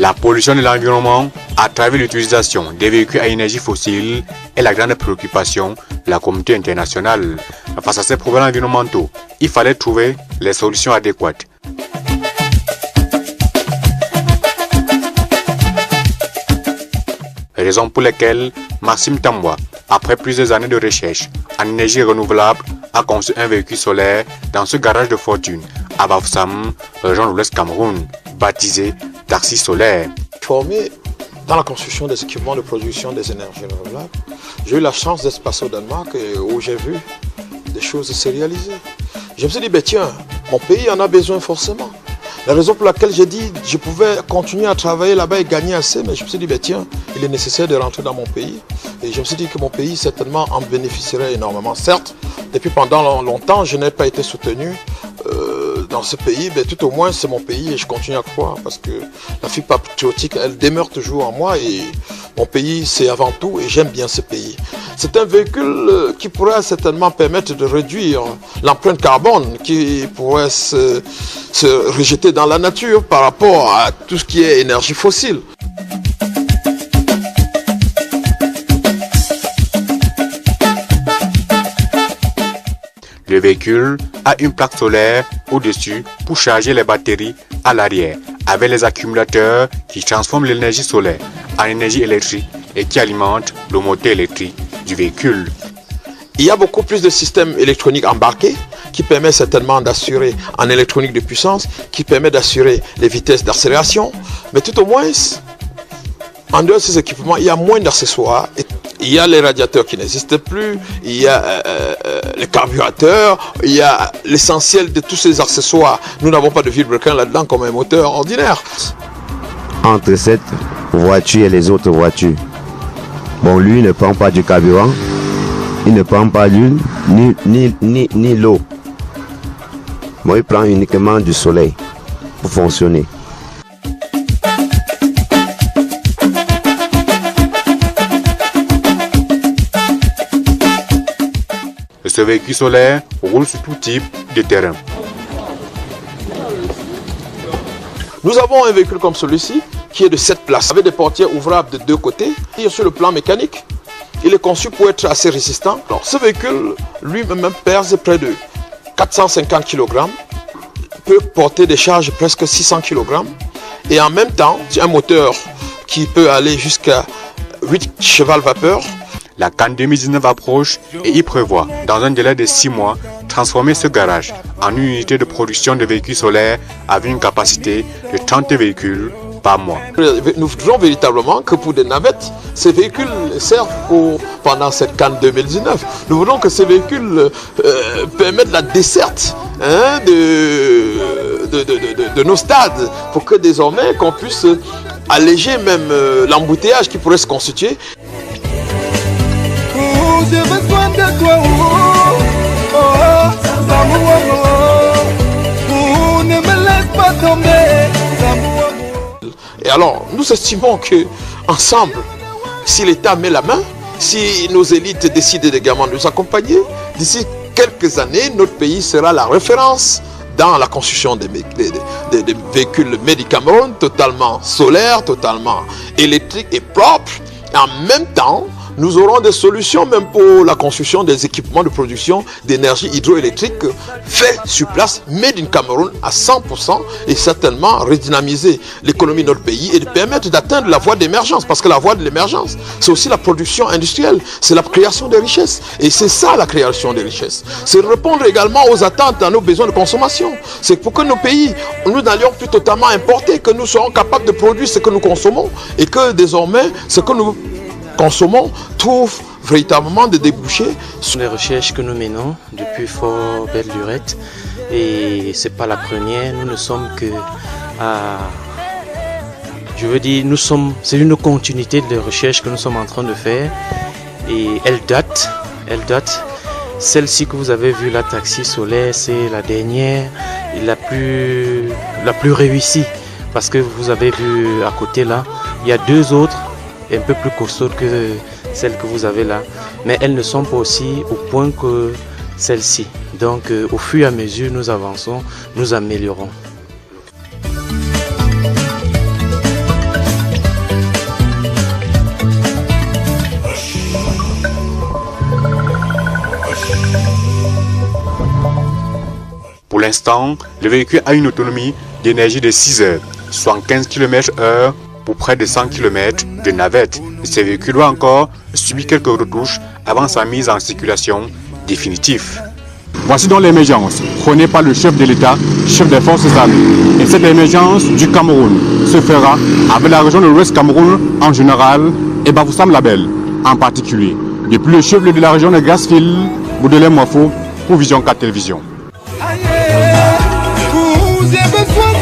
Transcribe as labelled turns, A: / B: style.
A: La pollution de l'environnement à travers l'utilisation des véhicules à énergie fossile est la grande préoccupation de la communauté internationale. Face à ces problèmes environnementaux, il fallait trouver les solutions adéquates. Raison pour laquelle Maxime Tamboua, après plusieurs années de recherche en énergie renouvelable, a conçu un véhicule solaire dans ce garage de fortune à Bafoussam, région de l'Ouest Cameroun, baptisé Taxi solaire.
B: Formé dans la construction des équipements de production des énergies renouvelables, j'ai eu la chance d'être passé au Danemark où j'ai vu des choses se réaliser. Je me suis dit, ben tiens, mon pays en a besoin forcément. La raison pour laquelle j'ai dit que je pouvais continuer à travailler là-bas et gagner assez, mais je me suis dit, ben tiens, il est nécessaire de rentrer dans mon pays. Et je me suis dit que mon pays certainement en bénéficierait énormément. Certes, depuis pendant longtemps, je n'ai pas été soutenu dans ce pays, mais tout au moins c'est mon pays et je continue à croire parce que la fibre patriotique, elle demeure toujours en moi et mon pays c'est avant tout et j'aime bien ce pays. C'est un véhicule qui pourrait certainement permettre de réduire l'empreinte carbone qui pourrait se rejeter dans la nature par rapport à tout ce qui est énergie fossile.
A: Le véhicule a une plaque solaire au-dessus pour charger les batteries à l'arrière, avec les accumulateurs qui transforment l'énergie solaire en énergie électrique et qui alimentent le moteur électrique du véhicule.
B: Il y a beaucoup plus de systèmes électroniques embarqués qui permettent certainement d'assurer en électronique de puissance, qui permet d'assurer les vitesses d'accélération, mais tout au moins, en dehors de ces équipements, il y a moins d'accessoires. Il y a les radiateurs qui n'existent plus, il y a les carburateurs, il y a l'essentiel de tous ces accessoires. Nous n'avons pas de vilebrequin là-dedans comme un moteur ordinaire.
C: Entre cette voiture et les autres voitures, bon, lui ne prend pas du carburant, il ne prend pas l'huile ni l'eau. Bon, il prend uniquement du soleil pour fonctionner.
A: Ce véhicule solaire roule sur tout type de terrain.
B: Nous avons un véhicule comme celui-ci qui est de 7 places avec des portières ouvrables de deux côtés. Et sur le plan mécanique, il est conçu pour être assez résistant. Alors, ce véhicule lui-même pèse près de 450 kg, peut porter des charges presque 600 kg et en même temps, c'est un moteur qui peut aller jusqu'à 8 chevals-vapeur.
A: La Cannes 2019 approche et il prévoit, dans un délai de 6 mois, transformer ce garage en une unité de production de véhicules solaires avec une capacité de 30 véhicules par mois.
B: Nous voudrons véritablement que pour des navettes, ces véhicules servent pendant cette Cannes 2019. Nous voulons que ces véhicules permettent la desserte de nos stades pour que désormais qu'on puisse alléger même l'embouteillage qui pourrait se constituer.
D: J'ai besoin de toi, ne me laisse pas tomber.
B: Et alors, nous estimons que ensemble, si l'État met la main, si nos élites décident également de nous accompagner, d'ici quelques années, notre pays sera la référence dans la construction des véhicules made in Cameroun, totalement solaires, totalement électriques et propres. Et en même temps, nous aurons des solutions même pour la construction des équipements de production d'énergie hydroélectrique faits sur place, made in Cameroun à 100% et certainement redynamiser l'économie de notre pays et de permettre d'atteindre la voie d'émergence. Parce que la voie de l'émergence, c'est aussi la production industrielle, c'est la création des richesses. Et c'est ça la création des richesses. C'est répondre également aux attentes, à nos besoins de consommation. C'est pour que nos pays, nous n'allions plus totalement importer, que nous serons capables de produire ce que nous consommons et que désormais, ce que nous consommons trouve véritablement des débouchés.
E: Sur les recherches que nous menons depuis Fort Belle Lurette, et c'est pas la première, nous ne sommes que à, c'est une continuité de recherches que nous sommes en train de faire et elle date. Celle-ci que vous avez vue, la taxi solaire, c'est la dernière et la plus réussie parce que vous avez vu à côté là, il y a deux autres un peu plus costaudes que celles que vous avez là, mais elles ne sont pas aussi au point que celle-ci. Donc au fur et à mesure nous avançons, nous améliorons.
A: Pour l'instant, le véhicule a une autonomie d'énergie de 6 heures, soit 15 km/h pour près de 100 km de navette. Ce véhicule doit encore subir quelques retouches avant sa mise en circulation définitive. Voici donc l'émergence prônée par le chef de l'État, chef des forces armées. Et cette émergence du Cameroun se fera avec la région de l'Ouest Cameroun en général et Bafoussam Label en particulier. Depuis le chef de la région de Grassfield, Baudelaire Moifo pour Vision 4 Télévision.
D: Vous avez besoin